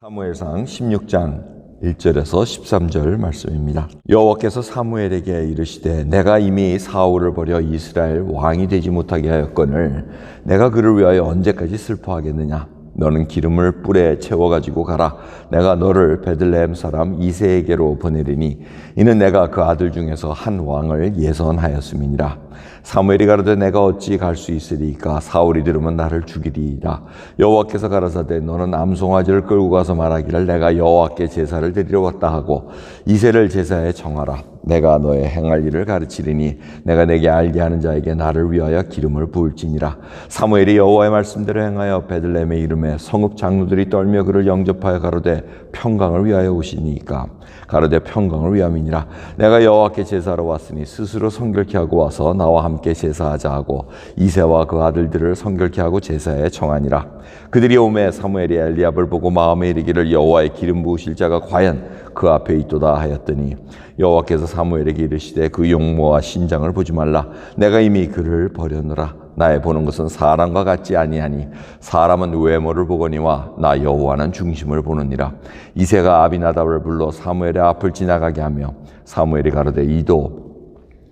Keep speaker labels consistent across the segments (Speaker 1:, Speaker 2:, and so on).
Speaker 1: 사무엘상 16장 1절에서 13절 말씀입니다. 여호와께서 사무엘에게 이르시되 내가 이미 사울을 버려 이스라엘 왕이 되지 못하게 하였거늘 내가 그를 위하여 언제까지 슬퍼하겠느냐. 너는 기름을 뿔에 채워가지고 가라. 내가 너를 베들레헴 사람 이새에게로 보내리니 이는 내가 그 아들 중에서 한 왕을 예선하였음이니라. 사무엘이 가로되 내가 어찌 갈 수 있으리까. 사울이 들으면 나를 죽이리이다. 여호와께서 가라사대 너는 암송아지를 끌고 가서 말하기를 내가 여호와께 제사를 드리러 왔다 하고 이새를 제사에 정하라. 내가 너의 행할 일을 가르치리니 내가 내게 알게 하는 자에게 나를 위하여 기름을 부을지니라. 사무엘이 여호와의 말씀대로 행하여 베들레헴에 이름에 성읍 장로들이 떨며 그를 영접하여 가로되 평강을 위하여 오시니까. 가로되 평강을 위함이니라. 내가 여호와께 제사하러 왔으니 스스로 성결케 하고 와서 나와 함께 제사하자 하고 이새와 그 아들들을 성결케 하고 제사에 정하니라. 그들이 오매 사무엘이 엘리압을 보고 마음에 이르기를 여호와의 기름 부으실 자가 과연 그 앞에 있도다 하였더니 여호와께서 사무엘에게 이르시되 그 용모와 신장을 보지 말라. 내가 이미 그를 버렸노라. 나의 보는 것은 사람과 같지 아니하니 사람은 외모를 보거니와 나 여호와는 중심을 보느니라. 이새가 아비나답을 불러 사무엘의 앞을 지나가게 하며 사무엘이 가로되 이도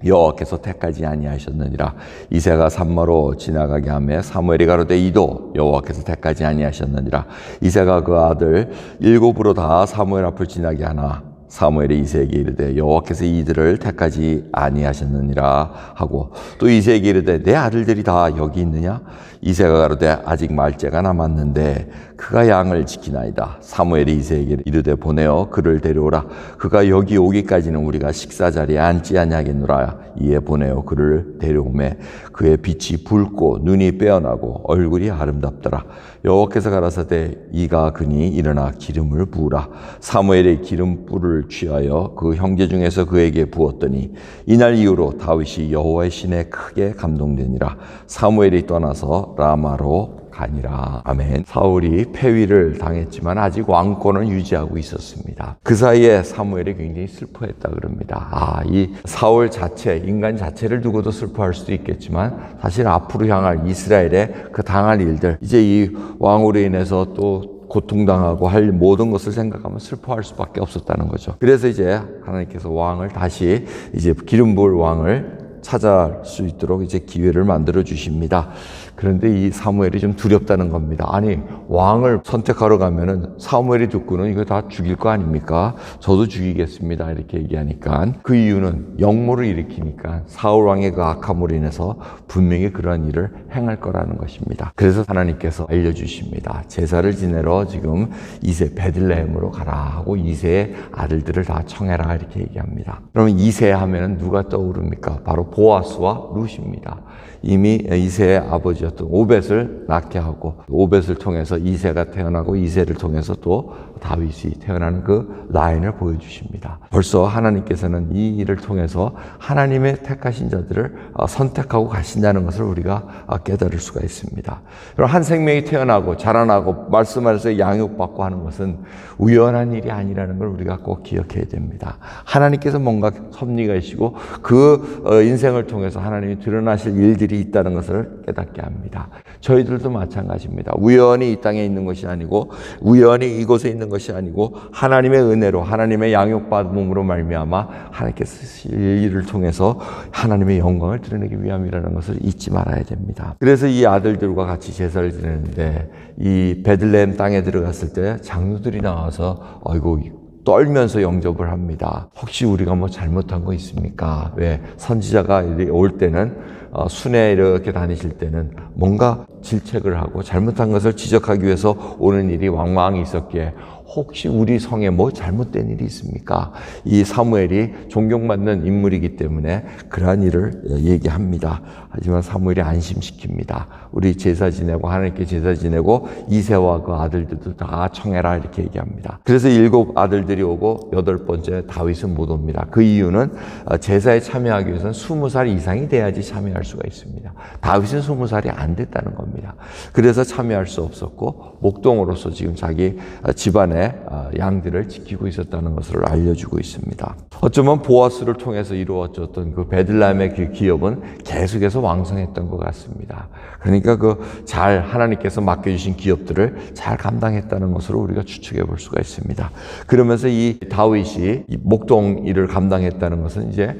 Speaker 1: 여호와께서 택하지 아니하셨느니라. 이새가 산마로 지나가게 하며 사무엘이 가로되 이도 여호와께서 택하지 아니하셨느니라. 이새가 그 아들 7으로 다 사무엘 앞을 지나게 하나 사무엘이 이새에게 이르되 여호와께서 이들을 택하지 아니하셨느니라 하고 또 이새에게 이르되 내 아들들이 다 여기 있느냐. 이새가 가로되 아직 말째가 남았는데 그가 양을 지키나이다. 사무엘이 이새에게 이르되 보내어 그를 데려오라. 그가 여기 오기까지는 우리가 식사 자리에 앉지 아니하겠노라. 이에 보내어 그를 데려오매 그의 빛이 붉고 눈이 빼어나고 얼굴이 아름답더라. 여호와께서 가라사대 이가 그니 일어나 기름을 부으라. 사무엘이 기름불을 취하여 그 형제 중에서 그에게 부었더니 이날 이후로 다윗이 여호와의 신에 크게 감동되니라. 사무엘이 떠나서 라마로 가니라. 아멘. 사울이 폐위를 당했지만 아직 왕권을 유지하고 있었습니다. 그 사이에 사무엘이 굉장히 슬퍼했다 그럽니다. 이 사울 자체, 인간 자체를 두고도 슬퍼할 수도 있겠지만 사실 앞으로 향할 이스라엘의 그 당할 일들, 이제 이 왕으로 인해서 또 고통당하고 할 모든 것을 생각하면 슬퍼할 수밖에 없었다는 거죠. 그래서 이제 하나님께서 왕을 다시 이제 기름 부을 왕을 찾아갈 수 있도록 이제 기회를 만들어 주십니다. 그런데 이 사무엘이 좀 두렵다는 겁니다. 아니, 왕을 선택하러 가면은 사무엘이 듣고는 이거 다 죽일 거 아닙니까? 저도 죽이겠습니다. 이렇게 얘기하니까 그 이유는 역모를 일으키니까 사울 왕의 그 악함으로 인해서 분명히 그러한 일을 행할 거라는 것입니다. 그래서 하나님께서 알려주십니다. 제사를 지내러 지금 이새 베들레헴으로 가라 하고 이새의 아들들을 다 청해라 이렇게 얘기합니다. 그러면 이새 하면은 누가 떠오릅니까? 바로 보아스와 룻입니다. 이미 이새의 아버지였던 오벳을 낳게 하고 오벳을 통해서 이새가 태어나고 이새를 통해서 또 다윗이 태어나는 그 라인을 보여주십니다. 벌써 하나님께서는 이 일을 통해서 하나님의 택하신 자들을 선택하고 가신다는 것을 우리가 깨달을 수가 있습니다. 그럼 한 생명이 태어나고 자라나고 말씀하셔서 양육받고 하는 것은 우연한 일이 아니라는 걸 우리가 꼭 기억해야 됩니다. 하나님께서 뭔가 섭리가 있시고 그 인생을 통해서 하나님이 드러나실 일들이 있다는 것을 깨닫게 합니다. 저희들도 마찬가지입니다. 우연히 이 땅에 있는 것이 아니고 우연히 이곳에 있는 것이 아니고 하나님의 은혜로 하나님의 양육받음으로 말미암아 하나님께서 쓰실 일을 통해서 하나님의 영광을 드러내기 위함이라는 것을 잊지 말아야 됩니다. 그래서 이 아들들과 같이 제사를 지내는데 이 베들레헴 땅에 들어갔을 때 장로들이 나와서 아이고 떨면서 영접을 합니다. 혹시 우리가 뭐 잘못한 거 있습니까? 왜 선지자가 올 때는 순회 이렇게 다니실 때는 뭔가 질책을 하고 잘못한 것을 지적하기 위해서 오는 일이 왕왕 있었기에 혹시 우리 성에 뭐 잘못된 일이 있습니까? 이 사무엘이 존경받는 인물이기 때문에 그러한 일을 얘기합니다. 하지만 사무엘이 안심시킵니다. 우리 제사 지내고 하나님께 제사 지내고 이새와 그 아들들도 다 청해라 이렇게 얘기합니다. 그래서 7 아들들이 오고 8번째 다윗은 못 옵니다. 그 이유는 제사에 참여하기 위해서는 20살 이상이 돼야지 참여할 수가 있습니다. 다윗은 20살이 안 됐다는 겁니다. 그래서 참여할 수 없었고 목동으로서 지금 자기 집안에 나라의 양들을 지키고 있었다는 것을 알려주고 있습니다. 어쩌면 보아스를 통해서 이루어졌던 그 베들레헴의 그 기업은 계속해서 왕성했던 것 같습니다. 그러니까 잘 하나님께서 맡겨주신 기업들을 잘 감당했다는 것으로 우리가 추측해 볼 수가 있습니다. 그러면서 이 다윗이 이 목동 일을 감당했다는 것은 이제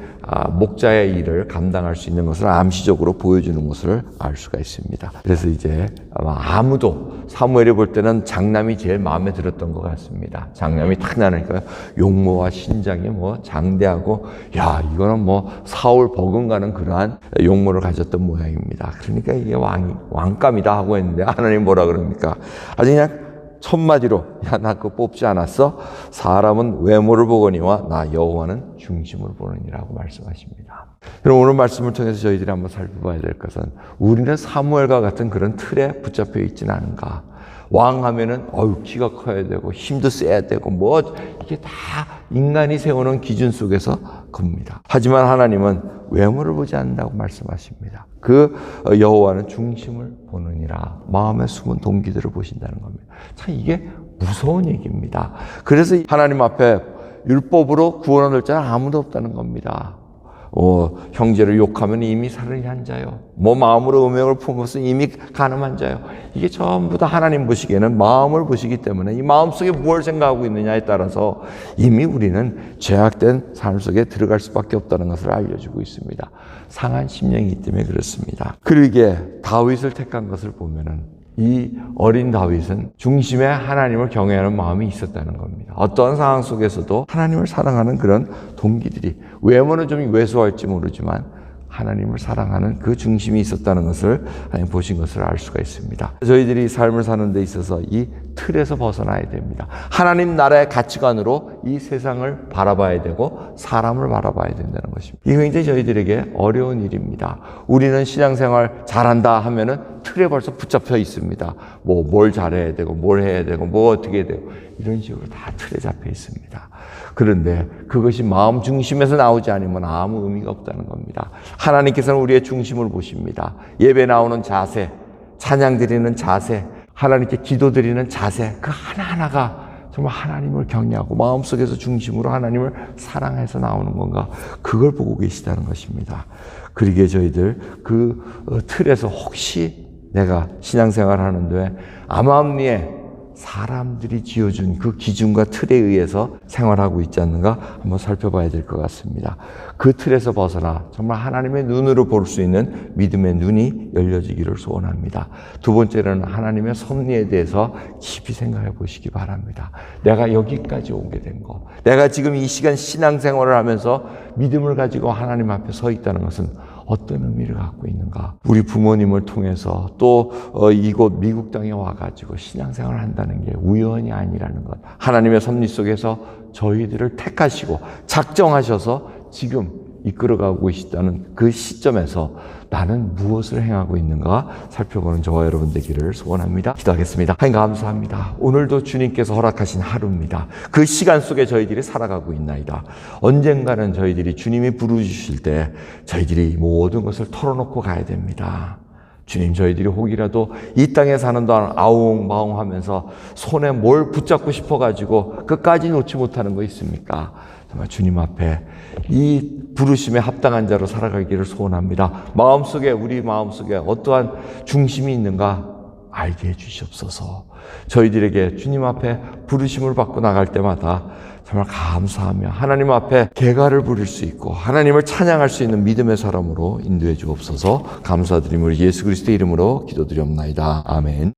Speaker 1: 목자의 일을 감당할 수 있는 것을 암시적으로 보여주는 것을 알 수가 있습니다. 그래서 이제 아무도 사무엘이 볼 때는 장남이 제일 마음에 들었던 것 같습니다. 장남이 탁 나니까 용모와 신장이 장대하고 이거는 사울 버금가는 그러한 용모를 가졌던 모양입니다. 그러니까 이게 왕감이다 하고 했는데 하나님 뭐라 그럽니까? 아주 그냥 첫마디로 나 그거 뽑지 않았어? 사람은 외모를 보거니와 나 여호와는 중심을 보느니라고 말씀하십니다. 그럼 오늘 말씀을 통해서 저희들이 한번 살펴봐야 될 것은 우리는 사무엘과 같은 그런 틀에 붙잡혀 있지는 않은가? 왕 하면은 키가 커야 되고 힘도 세야 되고 이게 다 인간이 세우는 기준 속에서 겁니다. 하지만 하나님은 외모를 보지 않는다고 말씀하십니다. 그 여호와는 중심을 보느니라. 마음의 숨은 동기들을 보신다는 겁니다. 참 이게 무서운 얘기입니다. 그래서 하나님 앞에 율법으로 구원 얻을 자는 아무도 없다는 겁니다. 형제를 욕하면 이미 살인이 한 자요. 마음으로 음행을 품어서 이미 간음한 자요. 이게 전부 다 하나님 보시기에는 마음을 보시기 때문에 이 마음속에 뭘 생각하고 있느냐에 따라서 이미 우리는 죄악된 삶 속에 들어갈 수밖에 없다는 것을 알려주고 있습니다. 상한 심령이기 때문에 그렇습니다. 그러기에 다윗을 택한 것을 보면은 이 어린 다윗은 중심에 하나님을 경외하는 마음이 있었다는 겁니다. 어떠한 상황 속에서도 하나님을 사랑하는 그런 동기들이 외모는 좀 왜소할지 모르지만 하나님을 사랑하는 그 중심이 있었다는 것을 하나님 보신 것을 알 수가 있습니다. 저희들이 삶을 사는 데 있어서 이 틀에서 벗어나야 됩니다. 하나님 나라의 가치관으로 이 세상을 바라봐야 되고 사람을 바라봐야 된다는 것입니다. 이거 굉장히 저희들에게 어려운 일입니다. 우리는 신앙생활 잘한다 하면은 틀에 벌써 붙잡혀 있습니다. 뭘 잘해야 되고 뭘 해야 되고 어떻게 해야 되고 이런 식으로 다 틀에 잡혀 있습니다. 그런데 그것이 마음 중심에서 나오지 않으면 아무 의미가 없다는 겁니다. 하나님께서는 우리의 중심을 보십니다. 예배 나오는 자세, 찬양 드리는 자세, 하나님께 기도 드리는 자세, 그 하나하나가 정말 하나님을 경외하고 마음속에서 중심으로 하나님을 사랑해서 나오는 건가, 그걸 보고 계시다는 것입니다. 그러기에 저희들 그 틀에서 혹시 내가 신앙생활 하는데 암암리에 사람들이 지어준 그 기준과 틀에 의해서 생활하고 있지 않는가 한번 살펴봐야 될 것 같습니다. 그 틀에서 벗어나 정말 하나님의 눈으로 볼 수 있는 믿음의 눈이 열려지기를 소원합니다. 두 번째로는 하나님의 섭리에 대해서 깊이 생각해 보시기 바랍니다. 내가 여기까지 오게 된 거, 내가 지금 이 시간 신앙생활을 하면서 믿음을 가지고 하나님 앞에 서 있다는 것은 어떤 의미를 갖고 있는가? 우리 부모님을 통해서 또 이곳 미국 땅에 와가지고 신앙생활을 한다는 게 우연이 아니라는 것. 하나님의 섭리 속에서 저희들을 택하시고 작정하셔서 지금 이끌어가고 계시다는 그 시점에서 나는 무엇을 행하고 있는가 살펴보는 저와 여러분 되기를 소원합니다. 기도하겠습니다. 하나님 감사합니다. 오늘도 주님께서 허락하신 하루입니다. 그 시간 속에 저희들이 살아가고 있나이다. 언젠가는 저희들이 주님이 부르주실 때 저희들이 모든 것을 털어놓고 가야 됩니다. 주님, 저희들이 혹이라도 이 땅에 사는 동안 아웅바웅 하면서 손에 뭘 붙잡고 싶어가지고 끝까지 놓지 못하는 거 있습니까? 정말 주님 앞에 이 부르심에 합당한 자로 살아가기를 소원합니다. 우리 마음속에 어떠한 중심이 있는가 알게 해주시옵소서. 저희들에게 주님 앞에 부르심을 받고 나갈 때마다 정말 감사하며 하나님 앞에 개가를 부릴 수 있고 하나님을 찬양할 수 있는 믿음의 사람으로 인도해 주옵소서. 감사드리며 예수 그리스도의 이름으로 기도드리옵나이다. 아멘.